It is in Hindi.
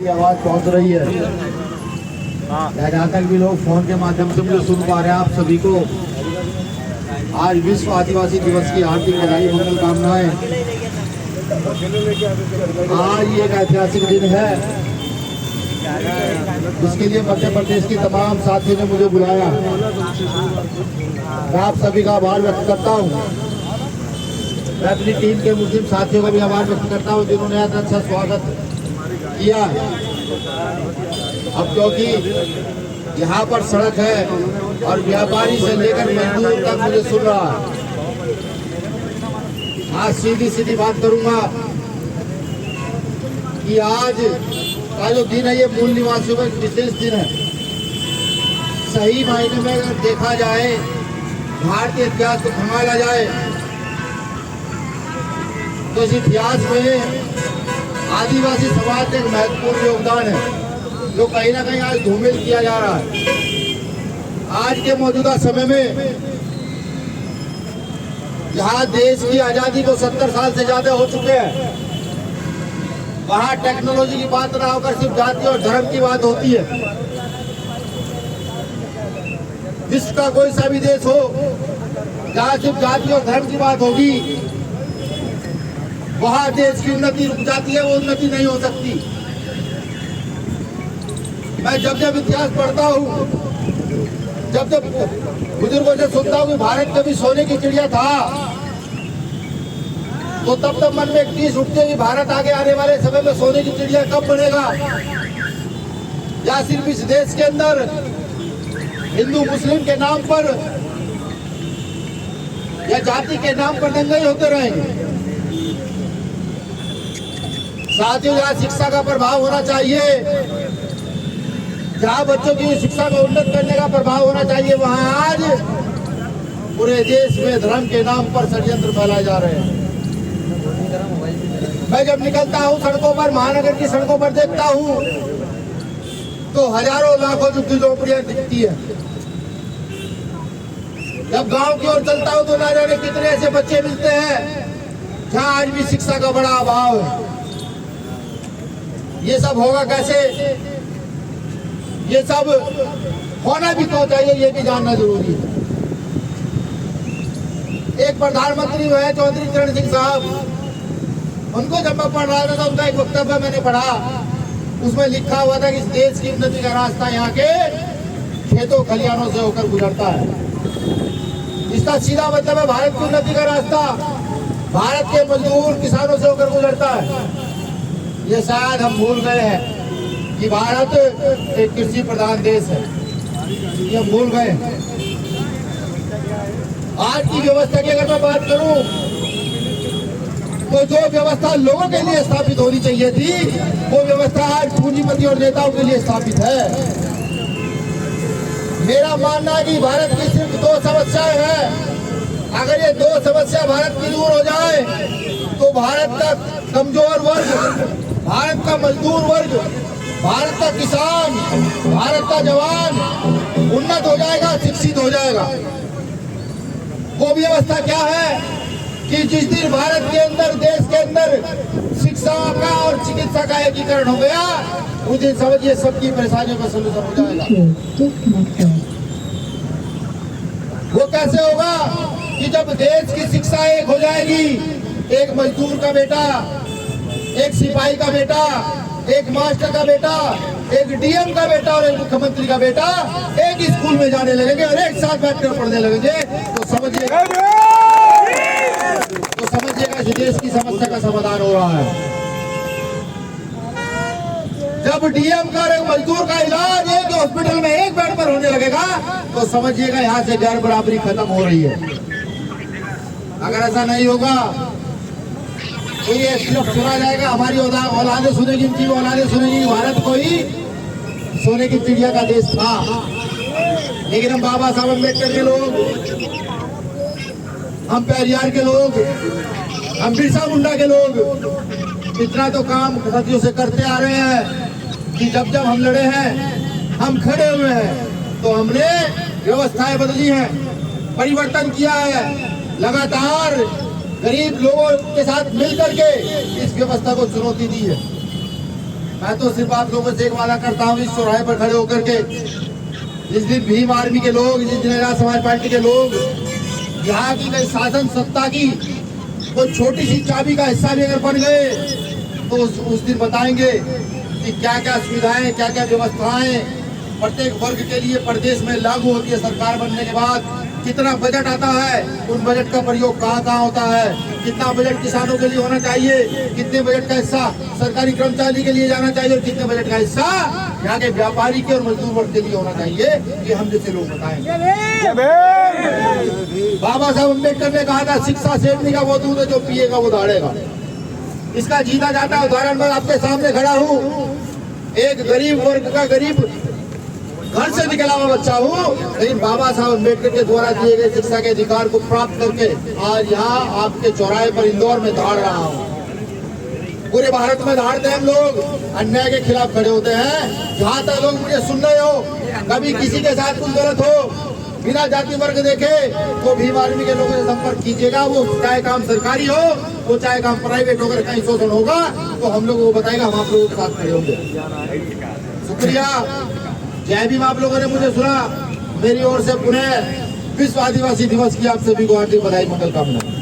आवाज पहुंच रही है या जहाँ तक भी लोग फोन के माध्यम से मुझे सुन पा रहे हैं, आप सभी को आज विश्व आदिवासी दिवस की हार्दिक बधाई मंगल कामनाएं। आज ये एक ऐतिहासिक दिन है जिसके लिए मध्य प्रदेश की तमाम साथियों ने मुझे बुलाया। मैं आप सभी का आभार व्यक्त करता हूँ। मैं अपनी टीम के मुस्लिम साथियों का भी आभार व्यक्त करता हूँ जिन्होंने इतना अच्छा स्वागत किया। अब क्योंकि यहाँ पर सड़क है और व्यापारी से लेकर मजदूर तक मुझे सुन रहा है, आज सीधी सीधी बात करूंगा कि आज का जो दिन है ये मूल निवासियों का विशेष दिन है। सही मायने में अगर देखा जाए, भारतीय इतिहास को खंगाला जाए तो इस इतिहास में आदिवासी समाज का एक महत्वपूर्ण योगदान है जो कहीं ना कहीं आज धूमिल किया जा रहा है। आज के मौजूदा समय में जहां देश की आजादी को 70 साल से ज्यादा हो चुके हैं, वहां टेक्नोलॉजी की बात ना होकर सिर्फ जाति और धर्म की बात होती है। विश्व का कोई सा भी देश हो जहां सिर्फ जाति और धर्म की बात होगी, वहां देश की उन्नति रुक जाती है, वो उन्नति नहीं हो सकती। मैं जब जब इतिहास पढ़ता हूँ, जब जब बुजुर्गों से सुनता हूँ कि भारत कभी सोने की चिड़िया था, तो तब तब मन में एक चीज उठती है कि भारत आगे आने वाले समय में सोने की चिड़िया कब बनेगा। या सिर्फ इस देश के अंदर हिंदू मुस्लिम के नाम पर या जाति के नाम पर दंगे होते रहेंगे। साथियों, जहाँ शिक्षा का प्रभाव होना चाहिए, जहाँ बच्चों की शिक्षा को उन्नत करने का प्रभाव होना चाहिए, वहाँ आज पूरे देश में धर्म के नाम पर षड्यंत्र फैलाए जा रहे हैं। मैं जब निकलता हूँ सड़कों पर, महानगर की सड़कों पर देखता हूँ तो हजारों लाखों झुग्गी झोपड़ियां दिखती है। जब गांव की ओर चलता हूँ तो ना जाने कितने ऐसे बच्चे मिलते हैं जहाँ आज भी शिक्षा का बड़ा अभाव है। ये सब होगा कैसे? ये सब होना भी तो चाहिए, ये भी जानना जरूरी है। एक प्रधानमंत्री हुए चौधरी चरण सिंह साहब, उनको जब मैं पढ़ रहा था तो उनका एक वक्तव्य मैंने पढ़ा, उसमें लिखा हुआ था कि इस देश की उन्नति का रास्ता यहाँ के खेतों खलिहानों से होकर गुजरता है। इसका सीधा मतलब है भारत की उन्नति का रास्ता भारत के मजदूर किसानों से होकर गुजरता है। ये शायद हम भूल गए हैं कि भारत एक कृषि प्रधान देश है, ये हम भूल गए। आज की व्यवस्था की अगर मैं बात करूं तो जो व्यवस्था लोगों के लिए स्थापित होनी चाहिए थी, वो व्यवस्था आज पूंजीपति और नेताओं के लिए स्थापित है। मेरा मानना है कि भारत की सिर्फ 2 समस्याएं हैं। अगर ये 2 समस्या भारत की दूर हो जाए तो भारत का कमजोर वर्ग, भारत का मजदूर वर्ग, भारत का किसान, भारत का जवान उन्नत हो जाएगा, शिक्षित हो जाएगा। वो व्यवस्था क्या है कि जिस दिन भारत के अंदर, देश के अंदर शिक्षा का और चिकित्सा का एकीकरण हो गया, उस दिन समझिए सबकी परेशानियों का सलूशन हो जाएगा। वो कैसे होगा कि जब देश की शिक्षा एक हो जाएगी, एक मजदूर का बेटा, एक सिपाही का बेटा, एक मास्टर का बेटा, एक डीएम का बेटा और एक मुख्यमंत्री का बेटा एक ही स्कूल में जाने लगेंगे और एक साथ बैठकर पढ़ने लगेंगे, तो समझिएगा इस देश की समस्या का समाधान हो रहा है। जब डीएम का और एक मजदूर का इलाज एक हॉस्पिटल में एक बेड पर होने लगेगा, तो समझिएगा यहाँ से गैर बराबरी खत्म हो रही है। अगर ऐसा नहीं होगा तो ये सिर्फ सुना जाएगा, हमारी औलादें सुनेगी, इनकी औलादें सुनेगी, भारत कोई सोने की चिड़िया का देश था। लेकिन हम बाबा साहब अम्बेडकर के लोग, हम पेरियार के लोग, हम बिरसा मुंडा के लोग इतना तो काम सदियों से करते आ रहे हैं कि जब जब हम लड़े हैं, हम खड़े हुए हैं, तो हमने व्यवस्थाएं बदली हैं, परिवर्तन किया है, लगातार गरीब लोगों के साथ मिलकर के इस व्यवस्था को चुनौती दी है। मैं तो सिर्फ आप लोगों से एक वादा करता हूँ, इस चौराहे पर खड़े होकर के, जिस दिन भीम आर्मी के लोग, जिस दिन आजाद समाज पार्टी के लोग यहाँ की कोई शासन सत्ता की कोई छोटी सी चाबी का हिस्सा भी अगर बन गए तो उस दिन बताएंगे कि क्या क्या सुविधाएं, क्या क्या व्यवस्थाएं प्रत्येक वर्ग के लिए प्रदेश में लागू होती है। सरकार बनने के बाद कितना बजट आता है, उन बजट का प्रयोग कहाँ कहाँ होता है, कितना बजट किसानों के लिए होना चाहिए, कितने बजट का हिस्सा सरकारी कर्मचारी के लिए जाना चाहिए और कितने बजट का हिस्सा यहाँ के व्यापारी के और मजदूर वर्ग के लिए होना चाहिए, ये हम जैसे लोग बताएंगे। बाबा साहब अम्बेडकर ने कहा था, शिक्षा सेवनी का वो दूध है जो पिएगा वो दौड़ेगा। इसका जीता जाता उदाहरण मैं आपके सामने खड़ा हूँ। एक गरीब वर्ग का गरीब घर से निकला हुआ बच्चा हूँ, लेकिन बाबा साहब अम्बेडकर के द्वारा दिए गए शिक्षा के अधिकार को प्राप्त करके आज यहाँ आपके चौराहे पर इंदौर में दौड़ रहा हूँ। पूरे भारत में दौड़ते हैं हम लोग, अन्याय के खिलाफ खड़े होते हैं। जहाँ तक लोग मुझे सुन रहे हो, कभी किसी के साथ कुछ गलत हो, बिना जाति वर्ग देखे तो भीम आर्मी के लोगों से संपर्क कीजिएगा। वो चाहे काम सरकारी हो, वो चाहे काम प्राइवेट हो, अगर कहीं शोषण होगा तो हम लोगों को बताएगा, हम आप लोगों के साथ खड़े होंगे। शुक्रिया, जय भीम। आप लोगों ने मुझे सुना, मेरी ओर से पुनः विश्व आदिवासी दिवस की आप सभी को हार्दिक बधाई, मंगल कामना।